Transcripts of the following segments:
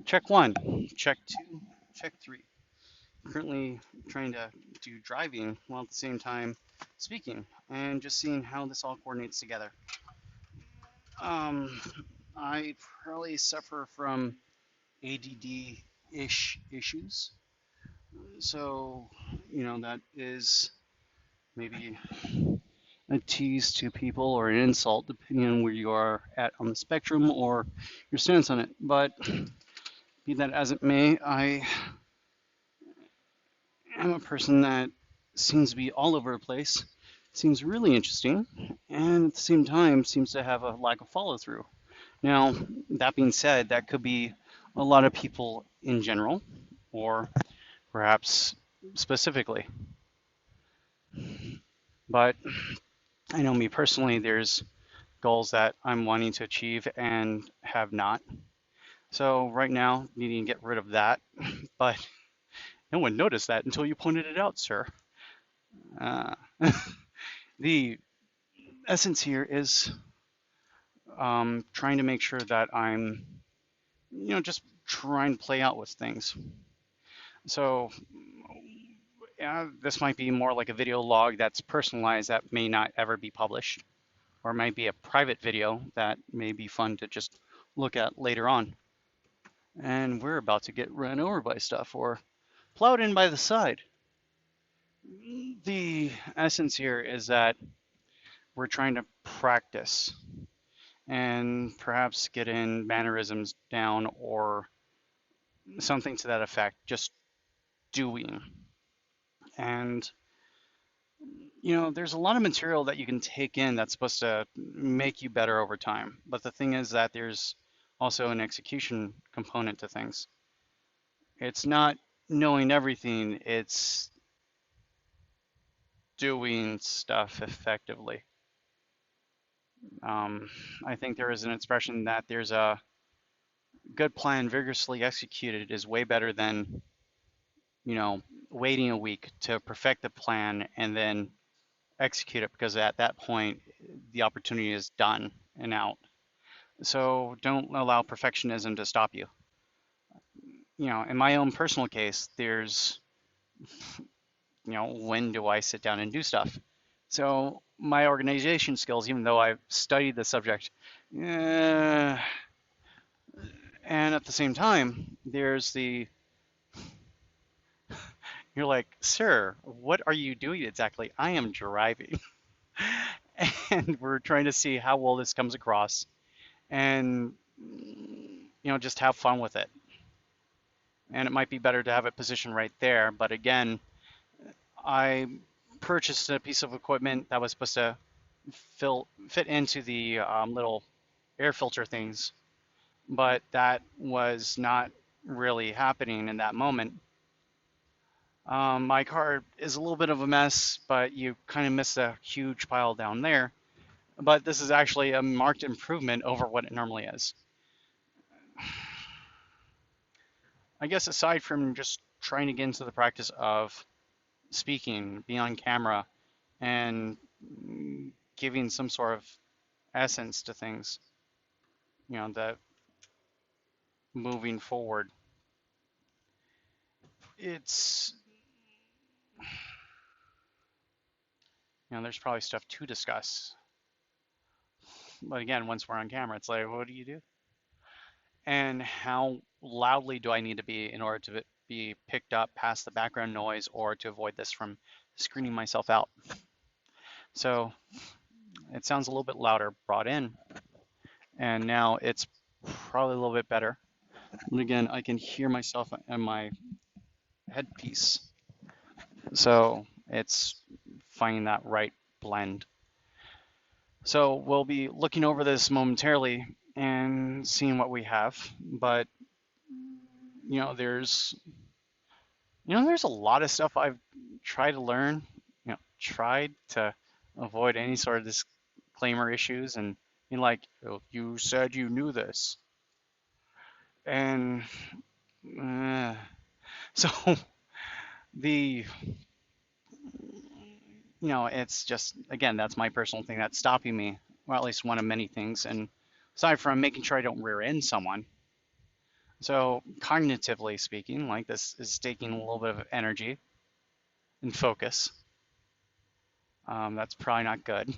Check one, check two, check three. Currently trying to do driving while at the same time speaking and just seeing how this all coordinates together. Um, I probably suffer from ADD-ish issues. So, that is maybe a tease to people or an insult depending on where you are at on the spectrum or your stance on it. But be that as it may, I am a person that seems to be all over the place, seems really interesting, and at the same time seems to have a lack of follow through. Now, that being said, that could be a lot of people in general, or perhaps specifically. But I know me personally, there's goals that I'm wanting to achieve and have not. So right now, needing to get rid of that, but no one noticed that until you pointed it out, sir. Uh, the essence here is trying to make sure that I'm, just trying to play out with things. So, yeah, this might be more like a video log that's personalized that may not ever be published, or it might be a private video that may be fun to just look at later on. And we're about to get run over by stuff or plowed in by the side. The essence here is that we're trying to practice and perhaps get in mannerisms down or something to that effect, just doing. And, there's a lot of material that you can take in that's supposed to make you better over time. But the thing is that there's also an execution component to things. It's not knowing everything, it's doing stuff effectively. I think there is an expression that there's a good plan vigorously executed is way better than, you know, waiting a week to perfect the plan and then execute it because at that point the opportunity is done and out. So don't allow perfectionism to stop you. In my own personal case, there's, when do I sit down and do stuff? So my organization skills, even though I've studied the subject, eh, and at the same time, there's you're like, sir, what are you doing exactly? I am driving. And we're trying to see how well this comes across and, just have fun with it. And it might be better to have it positioned right there. But again, I purchased a piece of equipment that was supposed to fit into the little air filter things, but that was not really happening in that moment. My car is a little bit of a mess, but you kind of miss a huge pile down there. But this is actually a marked improvement over what it normally is. I guess aside from just trying to get into the practice of speaking, being on camera, and giving some sort of essence to things, that moving forward, it's, there's probably stuff to discuss. But again, once we're on camera, it's like, what do you do? And how loudly do I need to be in order to be picked up past the background noise or to avoid this from screening myself out? So it sounds a little bit louder brought in, and now it's probably a little bit better. And again, I can hear myself and my headpiece. So it's finding that right blend. So we'll be looking over this momentarily and seeing what we have. But there's there's a lot of stuff I've tried to learn, tried to avoid any sort of disclaimer issues and like, oh, you said you knew this. And so the it's just, again, that's my personal thing that's stopping me, or at least one of many things. And aside from making sure I don't rear end someone, So cognitively speaking, like this is taking a little bit of energy and focus. That's probably not good,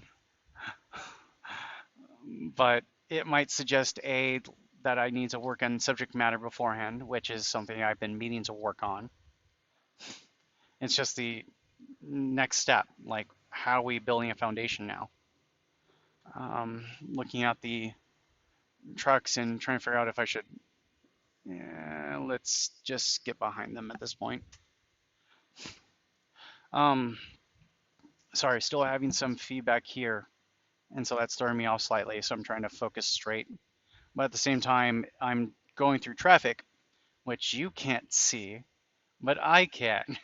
but it might suggest that I need to work on subject matter beforehand, which is something I've been meaning to work on. It's just the next step, like how are we building a foundation now? Looking at the trucks and trying to figure out if I should, yeah, let's just get behind them at this point. Um, Sorry, still having some feedback here, and so that's throwing me off slightly, so I'm trying to focus straight. But at the same time, I'm going through traffic, which you can't see, but I can,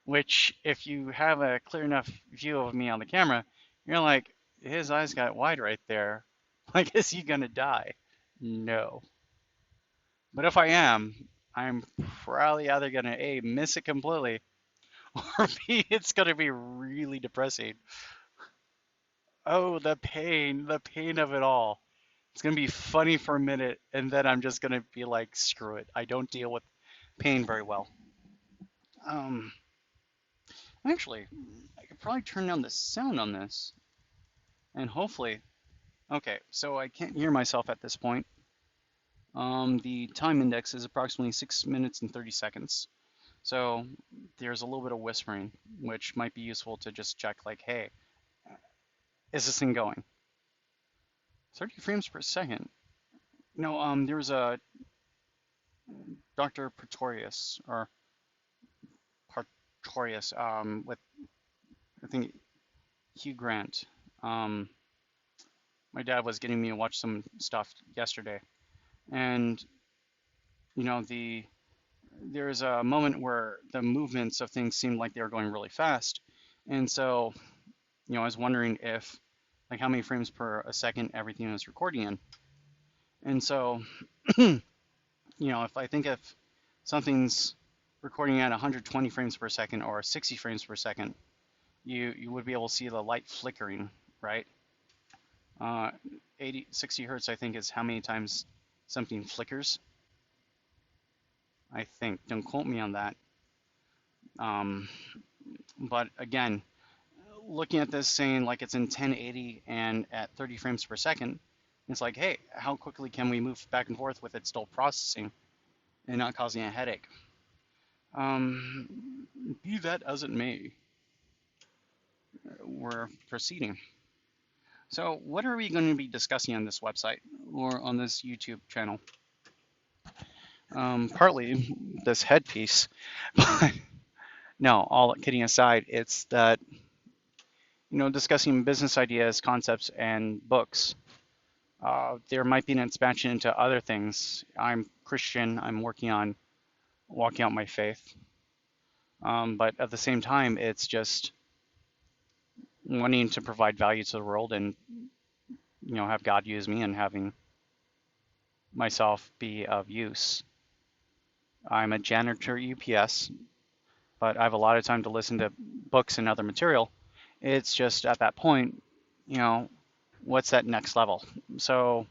which if you have a clear enough view of me on the camera, you're like, his eyes got wide right there. Like, is he gonna die? No. But if I am, I'm probably either gonna A, miss it completely, or B, it's gonna be really depressing. Oh, the pain of it all. It's gonna be funny for a minute, and then I'm just gonna be like, screw it. I don't deal with pain very well. Um, Actually, I could probably turn down the sound on this, and hopefully, okay, so I can't hear myself at this point. The time index is approximately 6 minutes and 30 seconds. So there's a little bit of whispering, which might be useful to just check like, hey, is this thing going? 30 frames per second. No, there was a Dr. Pretorius or Pretorius with I think Hugh Grant. Um, my dad was getting me to watch some stuff yesterday, and you know there's a moment where the movements of things seemed like they were going really fast, and so I was wondering if like how many frames per a second everything was recording in, and so if I think if something's recording at 120 frames per second or 60 frames per second, you would be able to see the light flickering, right? Uh, 60 hertz, I think, is how many times something flickers. I think. Don't quote me on that. Um, but again, looking at this saying like it's in 1080 and at 30 frames per second, it's like, hey, how quickly can we move back and forth with it still processing and not causing a headache? Um, be that as it may, we're proceeding. So, what are we going to be discussing on this website or on this YouTube channel? Partly this headpiece, but no, all kidding aside, it's that, discussing business ideas, concepts, and books. There might be an expansion into other things. I'm Christian, I'm working on walking out my faith. But at the same time, it's just wanting to provide value to the world and, have God use me and having myself be of use. I'm a janitor at UPS, but I have a lot of time to listen to books and other material. It's just at that point, what's that next level? So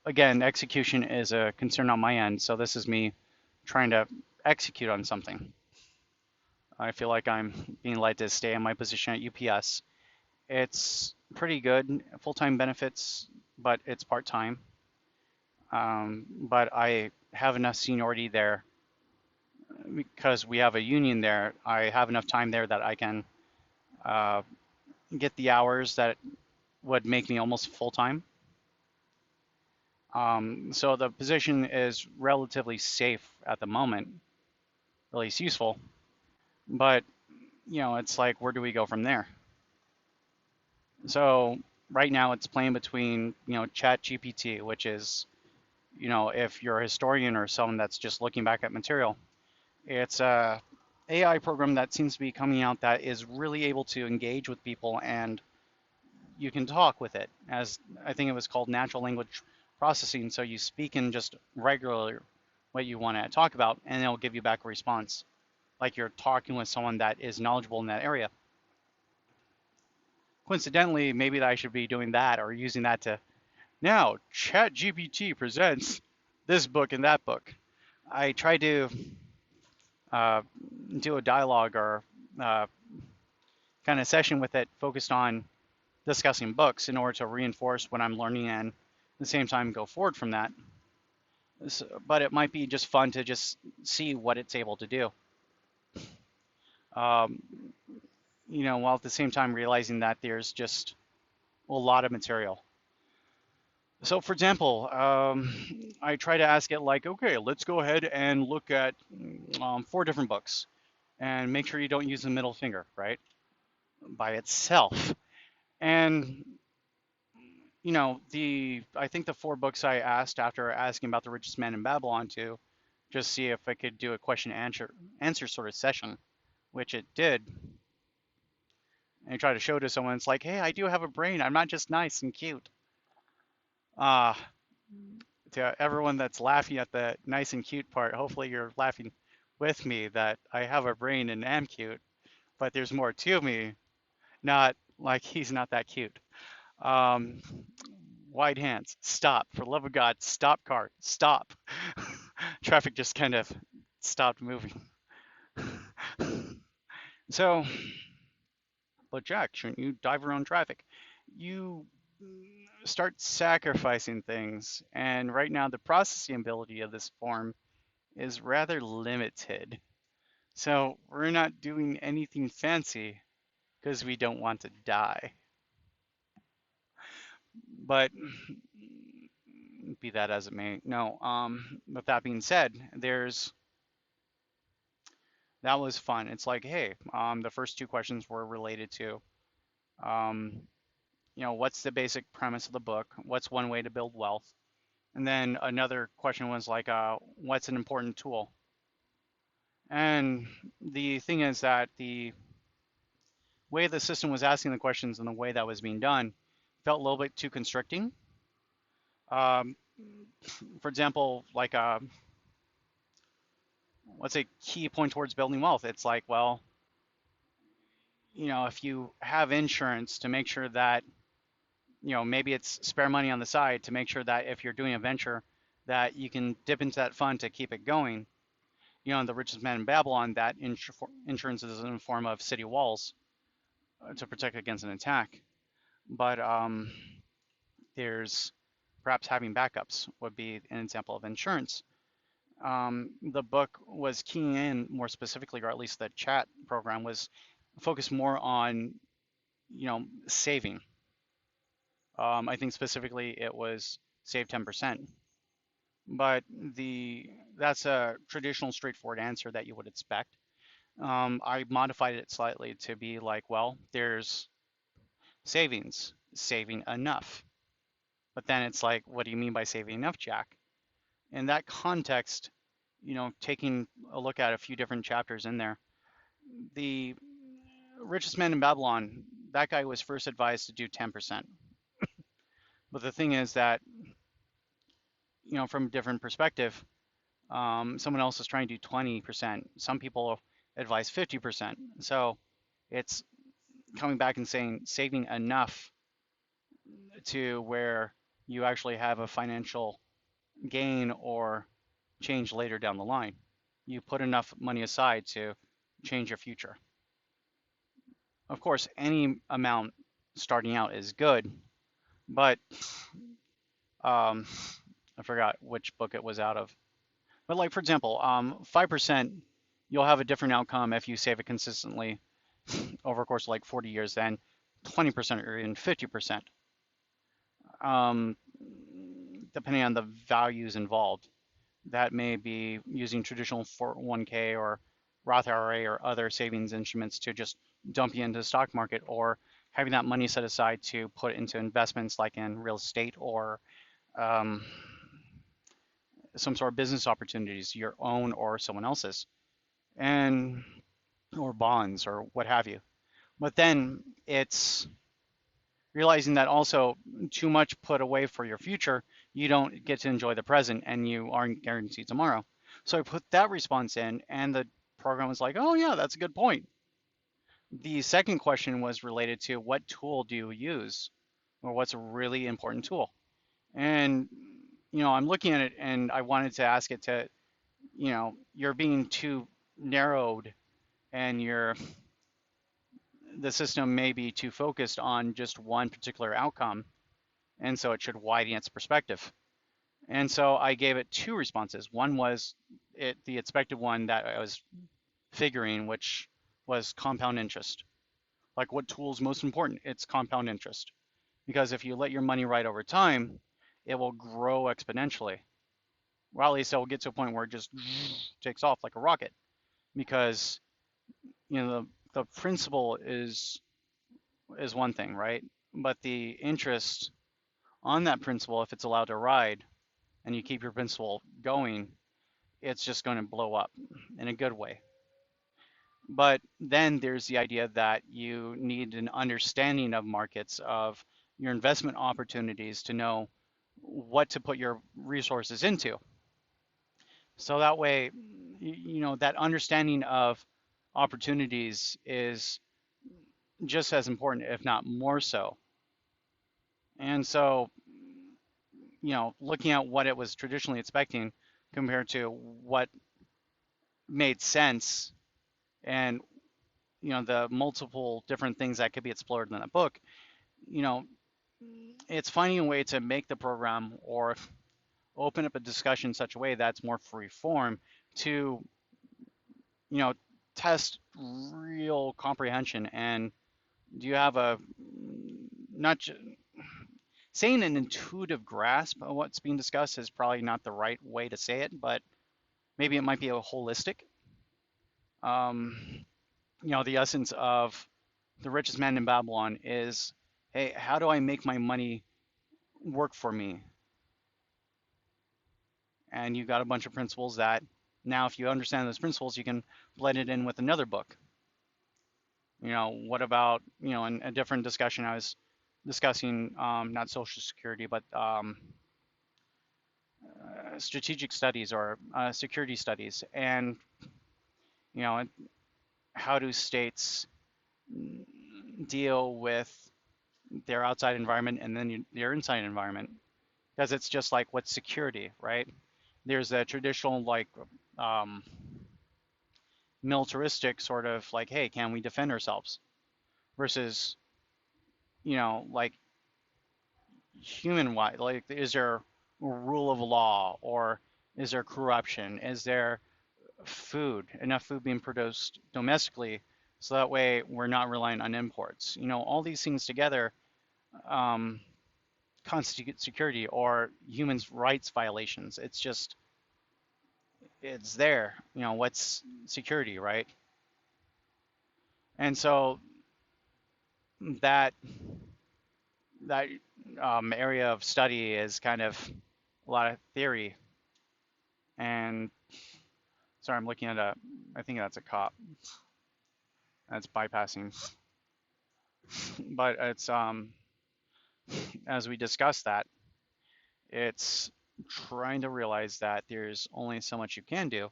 again, execution is a concern on my end. So this is me trying to execute on something. I feel like I'm being led to stay in my position at UPS. It's pretty good, full-time benefits, but it's part-time. But I have enough seniority there because we have a union there. I have enough time there that I can get the hours that would make me almost full-time. So the position is relatively safe at the moment, at least useful. But, it's like, where do we go from there? So right now it's playing between, ChatGPT, which is, if you're a historian or someone that's just looking back at material, it's a AI program that seems to be coming out that is really able to engage with people and you can talk with it, as I think it was called natural language processing. So you speak in just regular what you want to talk about, and it'll give you back a response, like you're talking with someone that is knowledgeable in that area. Coincidentally, maybe I should be doing that or using that to now ChatGPT presents. this book and that book. I try to uh, do a dialogue or uh, kind of session with it focused on discussing books in order to reinforce what I'm learning and at the same time go forward from that. But it might be just fun to just see what it's able to do. Um, while at the same time realizing that there's just a lot of material. So, for example, I try to ask it like, okay, let's go ahead and look at 4 different books and make sure you don't use the middle finger, right, by itself. And I think the 4 books I asked after asking about the richest man in Babylon to just see if I could do a question answer sort of session, which it did. And I try to show to someone, it's like, hey, I do have a brain. I'm not just nice and cute. Uh, to everyone that's laughing at the nice and cute part, hopefully you're laughing with me that I have a brain and am cute, but there's more to me, not like he's not that cute. Um, Wide hands, stop. For the love of God, stop car, stop. Traffic just kind of stopped moving. So, but Jack, shouldn't you dive around traffic? You start sacrificing things, and right now the processing ability of this form is rather limited. So we're not doing anything fancy because we don't want to die. But be that as it may, no. With that being said, that was fun. It's like, hey, the first 2 questions were related to, um, what's the basic premise of the book? What's one way to build wealth? And then another question was like, what's an important tool? And the thing is that the way the system was asking the questions and the way that was being done felt a little bit too constricting. Um, for example, like what's a key point towards building wealth? It's like, well, if you have insurance to make sure that, maybe it's spare money on the side to make sure that if you're doing a venture, that you can dip into that fund to keep it going. The richest man in Babylon, that insurance is in the form of city walls to protect against an attack. But there's perhaps having backups would be an example of insurance. The book was keying in more specifically, or at least the chat program was focused more on, saving. I think specifically it was save 10%. But that's a traditional straightforward answer that you would expect. I modified it slightly to be like, well, there's savings, saving enough. But then it's like, what do you mean by saving enough, Jack? In that context, taking a look at a few different chapters in there, the richest man in Babylon, that guy was first advised to do 10%. But the thing is that, from a different perspective, someone else is trying to do 20%. Some people advise 50%. So it's coming back and saying saving enough to where you actually have a financial gain or change later down the line. You put enough money aside to change your future. Of course, any amount starting out is good, but I forgot which book it was out of. But like for example, 5%, you'll have a different outcome if you save it consistently over a course of like 40 years than 20% or even 50%, depending on the values involved. That may be using traditional 401k or Roth IRA or other savings instruments to just dump you into the stock market, or having that money set aside to put into investments like in real estate or um, some sort of business opportunities, your own or someone else's, and or bonds or what have you. But then it's realizing that also too much put away for your future, you don't get to enjoy the present and you aren't guaranteed tomorrow. So I put that response in, and the program was like, oh, yeah, that's a good point. The second question was related to what tool do you use, or what's a really important tool? And I'm looking at it and I wanted to ask it to, you're being too narrowed and the system may be too focused on just one particular outcome, and so it should widen its perspective. And so I gave it two responses. One was the expected one that I was figuring, which was compound interest. Like what tool is most important? It's compound interest. Because if you let your money ride over time, it will grow exponentially. Well, at least it will get to a point where it just takes off like a rocket. Because the principle is one thing, right? But the interest on that principle, if it's allowed to ride and you keep your principle going, it's just going to blow up in a good way. But then there's the idea that you need an understanding of markets, of your investment opportunities to know what to put your resources into. So that way, that understanding of opportunities is just as important, if not more so. And so, looking at what it was traditionally expecting compared to what made sense and, the multiple different things that could be explored in that book, you know, it's finding a way to make the program or open up a discussion in such a way that's more free form to, you know, test real comprehension. And do you have a not just saying an intuitive grasp of what's being discussed is probably not the right way to say it, but maybe it might be a holistic. Um, the essence of the richest man in Babylon is, hey, how do I make my money work for me? And you got a bunch of principles that now, if you understand those principles, you can blend it in with another book. What about, in a different discussion, I was discussing not Social Security, but strategic studies or security studies, and you know, how do states deal with their outside environment and then their inside environment? Because it's just like what's security, right? There's a traditional like um, militaristic sort of like, hey, can we defend ourselves? Versus, like human wide, like is there rule of law or is there corruption? Is there enough food being produced domestically so that way we're not relying on imports? All these things together um, constitute security or human rights violations. It's there. What's security, right? And so that that area of study is kind of a lot of theory. And sorry, I'm looking at I think that's a cop that's bypassing. But it's as we discuss that, it's trying to realize that there's only so much you can do.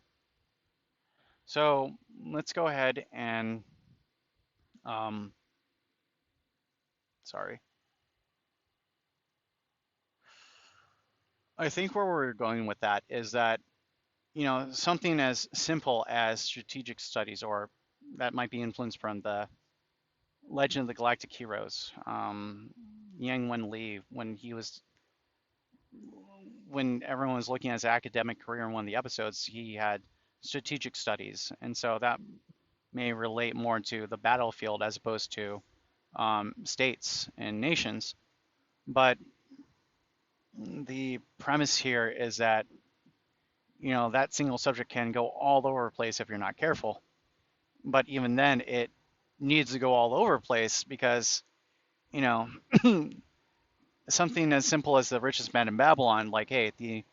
So let's go ahead and um, sorry. I think where we're going with that is that, something as simple as strategic studies, or that might be influenced from the Legend of the Galactic Heroes, Yang Wen Li, when everyone was looking at his academic career in one of the episodes, he had strategic studies, and so that may relate more to the battlefield as opposed to states and nations. But the premise here is that that single subject can go all over the place if you're not careful. But even then, it needs to go all over the place because you know something as simple as the richest man in Babylon, like hey, the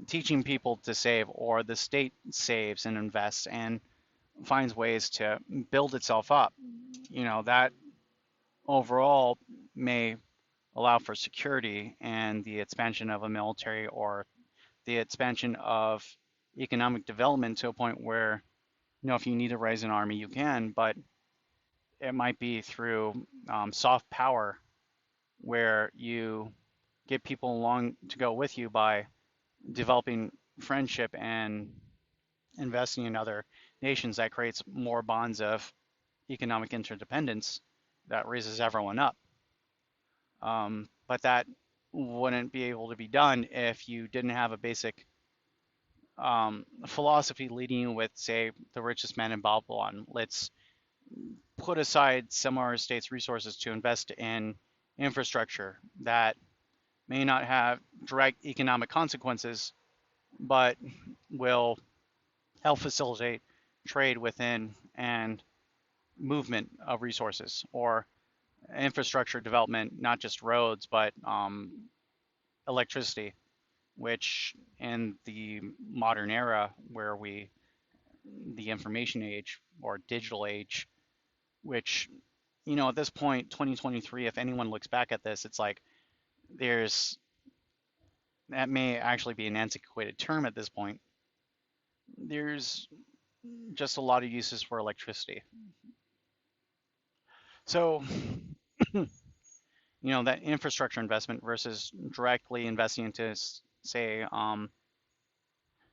teaching people to save, or the state saves and invests and finds ways to build itself up. That overall may allow for security and the expansion of a military or the expansion of economic development to a point where, if you need to raise an army, you can, but it might be through soft power where you get people along to go with you by developing friendship and investing in other nations. That creates more bonds of economic interdependence that raises everyone up. But that wouldn't be able to be done if you didn't have a basic philosophy leading you with, say, the richest man in Babylon. Let's put aside some of our state's resources to invest in infrastructure that may not have direct economic consequences, but will help facilitate trade within and movement of resources or infrastructure development, not just roads, but electricity, which in the modern era where the information age or digital age, which, at this point, 2023, if anyone looks back at this, it's like there's, that may actually be an antiquated term at this point. There's just a lot of uses for electricity. So, that infrastructure investment versus directly investing into, say,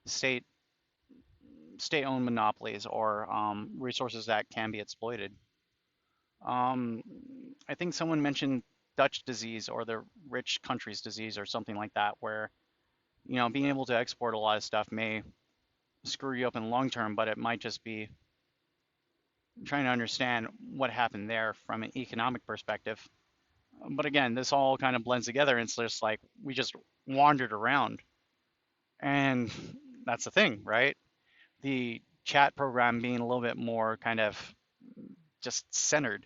state state-owned monopolies or resources that can be exploited. Um, I think someone mentioned Dutch disease or the rich country's disease or something like that, where being able to export a lot of stuff may screw you up in the long term, but it might just be trying to understand what happened there from an economic perspective. But again, this all kind of blends together, and it's just like we just wandered around. And that's the thing, right? The chat program being a little bit more kind of just centered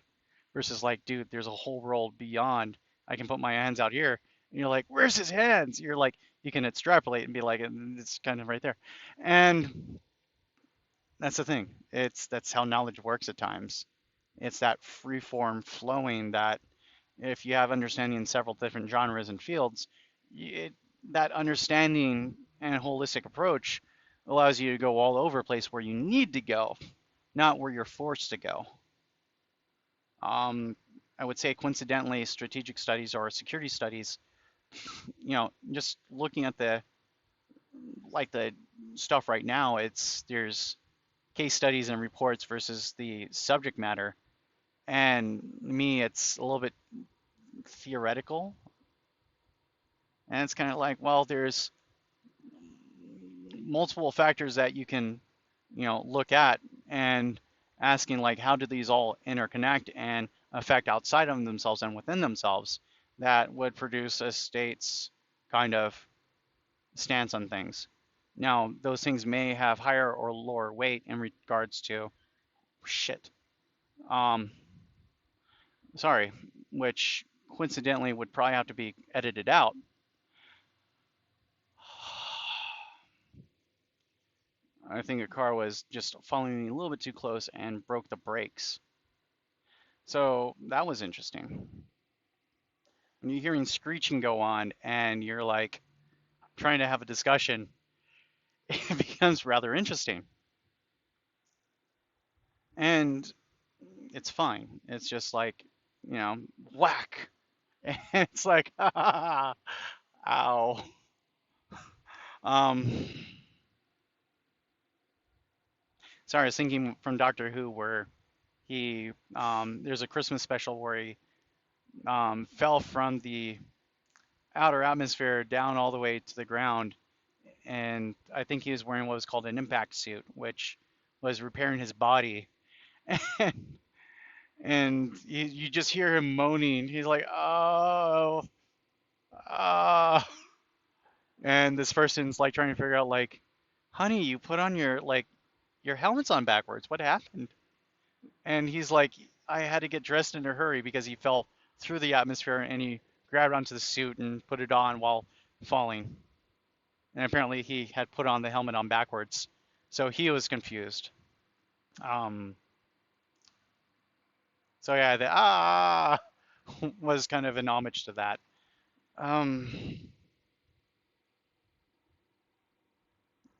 versus like, dude, there's a whole world beyond. I can put my hands out here. And you're like, where's his hands? You're like, you can extrapolate and be like, it's kind of right there. And that's the thing. That's how knowledge works at times. It's that free form flowing that if you have understanding in several different genres and fields, it, that understanding and holistic approach allows you to go all over the place where you need to go, not where you're forced to go. I would say coincidentally, strategic studies or security studies, just looking at the stuff right now, there's case studies and reports versus the subject matter. And me, it's a little bit theoretical. And it's kind of like, well, there's multiple factors that you can, look at and asking like, how do these all interconnect and affect outside of themselves and within themselves that would produce a state's kind of stance on things. Now, those things may have higher or lower weight in regards to shit. Um, sorry, which coincidentally would probably have to be edited out. I think a car was just following me a little bit too close and broke the brakes. So that was interesting. When you're hearing screeching go on and you're like trying to have a discussion, it becomes rather interesting. And it's fine. It's just like, whack. And it's like, ah, ow. Um, sorry, I was thinking from Doctor Who where there's a Christmas special where he fell from the outer atmosphere down all the way to the ground. And I think he was wearing what was called an impact suit, which was repairing his body. And, you just hear him moaning. He's like, oh, ah. And this person's like trying to figure out like, honey, you put on your helmet's on backwards. What happened? And he's like, I had to get dressed in a hurry because he fell through the atmosphere and he grabbed onto the suit and put it on while falling. And apparently he had put on the helmet on backwards. So he was confused. So yeah, the was kind of an homage to that.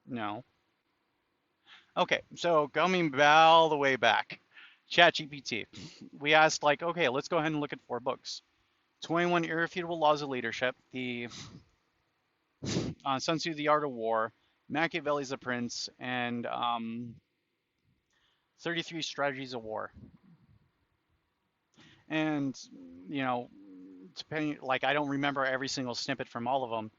No. Okay, so coming all the way back, ChatGPT. We asked like, okay, let's go ahead and look at 4 books. 21 Irrefutable Laws of Leadership, the Sun Tzu, The Art of War, Machiavelli's The Prince, and 33 Strategies of War. And, you know, depending, like, I don't remember every single snippet from all of them.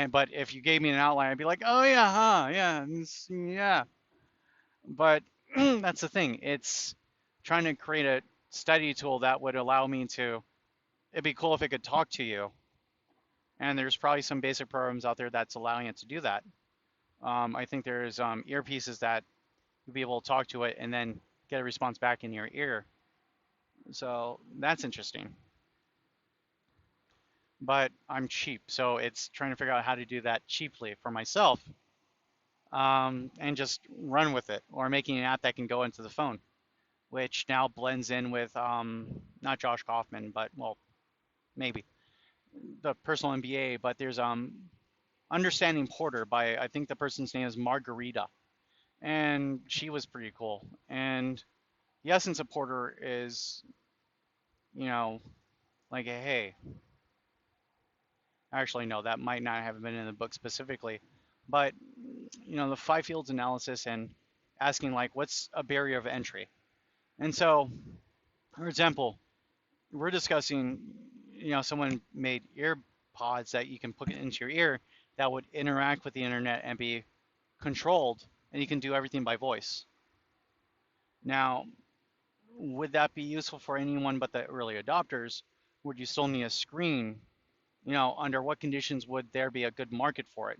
But if you gave me an outline, I'd be like, oh yeah, huh, yeah, yeah. But that's the thing. It's trying to create a study tool that would allow me to. It'd be cool if it could talk to you. And there's probably some basic programs out there that's allowing it to do that. I think there's earpieces that you'll be able to talk to it and then get a response back in your ear. So that's interesting. But I'm cheap, so it's trying to figure out how to do that cheaply for myself, and just run with it, or making an app that can go into the phone, which now blends in with not Josh Kaufman, but well, maybe the personal MBA. But there's Understanding Porter by, I think the person's name is Margarita, and she was pretty cool. And the essence of Porter is, you know, like, hey, actually, no, that might not have been in the book specifically, but the 5 fields analysis and asking like, what's a barrier of entry? And so, for example, we're discussing, someone made ear pods that you can put into your ear that would interact with the internet and be controlled, and you can do everything by voice. Now, would that be useful for anyone but the early adopters? Would you still need a screen? Under what conditions would there be a good market for it?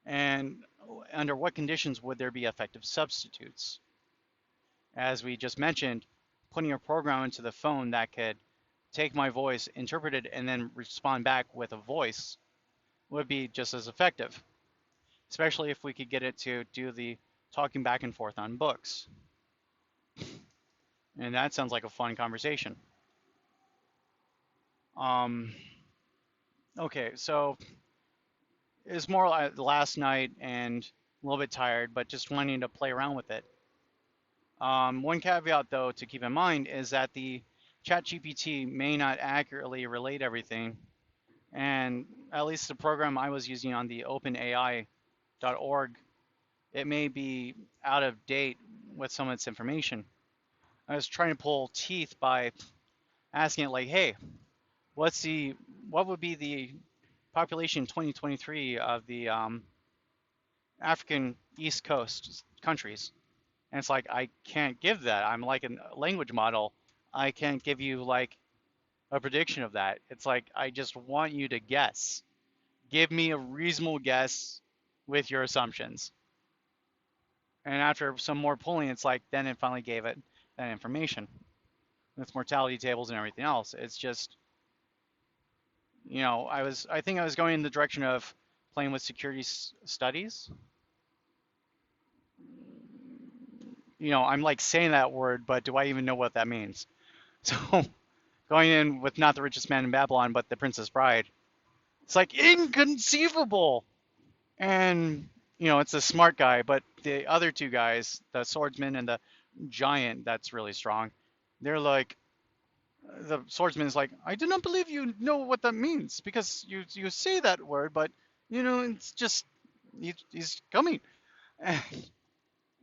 And under what conditions would there be effective substitutes? As we just mentioned, putting a program into the phone that could take my voice, interpret it, and then respond back with a voice would be just as effective, especially if we could get it to do the talking back and forth on books. And that sounds like a fun conversation. Okay, so it's more like last night and a little bit tired, but just wanting to play around with it. One caveat, though, to keep in mind is that the ChatGPT may not accurately relate everything, and at least the program I was using on the OpenAI.org, it may be out of date with some of its information. I was trying to pull teeth by asking it like, hey, what would be the population in 2023 of the African East Coast countries? And it's like, I can't give that. I'm like a language model. I can't give you like a prediction of that. It's like, I just want you to guess. Give me a reasonable guess with your assumptions. And after some more pulling, it's like, then it finally gave it that information with mortality tables and everything else. It's just, I think I was going in the direction of playing with security studies. I'm like saying that word, but do I even know what that means? So going in with not the richest man in Babylon, but the Princess Bride, it's like inconceivable. And, it's a smart guy, but the other two guys, the swordsman and the giant that's really strong, they're like, the swordsman is like, I do not believe you know what that means, because you say that word, but, it's just, he's coming.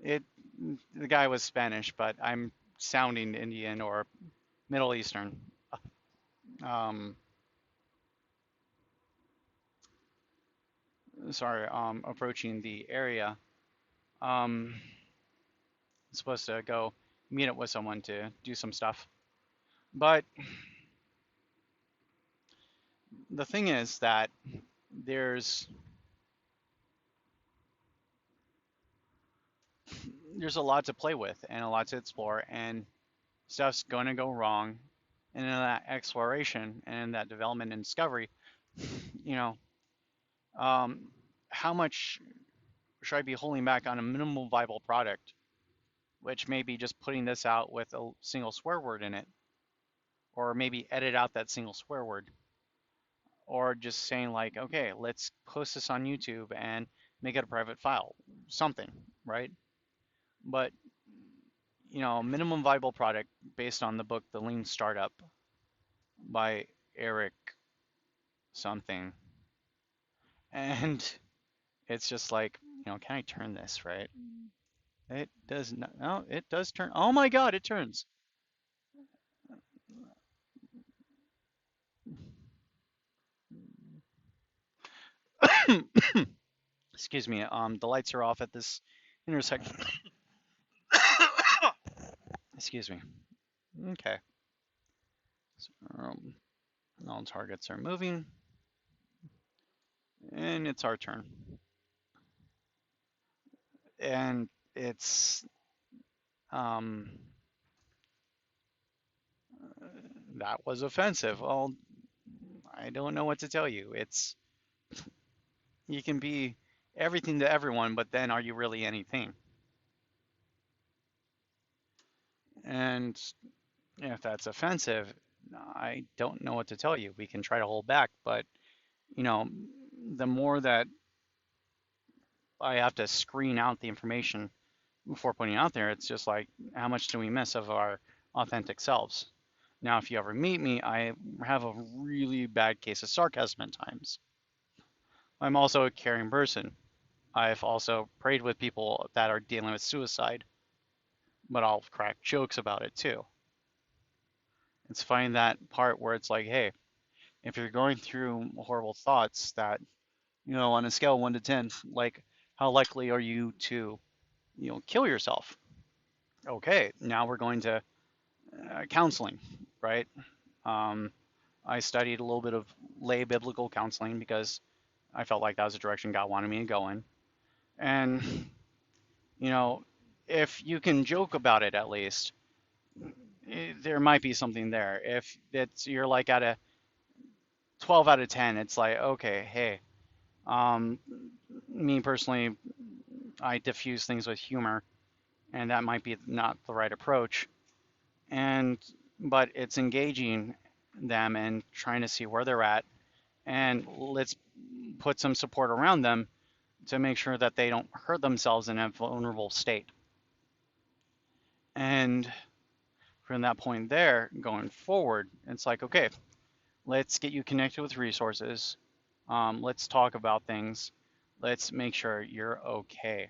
It the guy was Spanish, but I'm sounding Indian or Middle Eastern. Sorry, approaching the area. Supposed to go meet up with someone to do some stuff. But the thing is that there's a lot to play with and a lot to explore, and stuff's going to go wrong. And in that exploration and in that development and discovery, how much should I be holding back on a minimal viable product, which may be just putting this out with a single swear word in it, or maybe edit out that single swear word, or just saying like, okay, let's post this on YouTube and make it a private file, something, right? But minimum viable product based on the book The Lean Startup by Eric something, and it's just like, can I turn this right? It does not. No, it does turn. Oh my God, it turns. Excuse me. The lights are off at this intersection. Excuse me. Okay. So, all targets are moving, and it's our turn. And it's um, that was offensive. Well, I don't know what to tell you. It's you can be everything to everyone, but then are you really anything? And if that's offensive, I don't know what to tell you. We can try to hold back, but you know, the more that I have to screen out the information before putting it out there, it's just like, how much do we miss of our authentic selves? Now, if you ever meet me, I have a really bad case of sarcasm at times. I'm also a caring person. I've also prayed with people that are dealing with suicide, but I'll crack jokes about it too. It's finding that part where it's like, hey, if you're going through horrible thoughts that, on a scale of 1 to 10, like, how likely are you to, kill yourself? Okay, now we're going to counseling, right? Um, I studied a little bit of lay biblical counseling because I felt like that was the direction God wanted me to go in. And, you know, if you can joke about it at least, there might be something there. If you're like at a 12 out of 10, it's like, okay, hey, um, me personally, I diffuse things with humor, and that might be not the right approach. And but it's engaging them and trying to see where they're at, and let's put some support around them to make sure that they don't hurt themselves in a vulnerable state. And from that point there, going forward, it's like, okay, let's get you connected with resources. Let's talk about things. Let's make sure you're okay.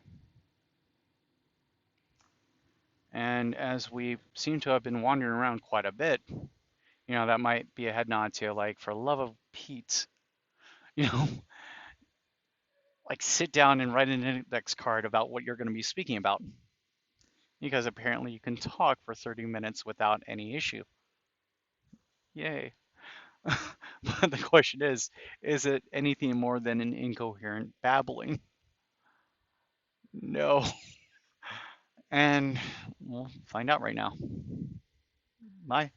And as we seem to have been wandering around quite a bit, that might be a head nod to like, for love of Pete, you know, like sit down and write an index card about what you're going to be speaking about. Because apparently you can talk for 30 minutes without any issue. Yay. But the question is it anything more than an incoherent babbling? No. And we'll find out right now. Bye.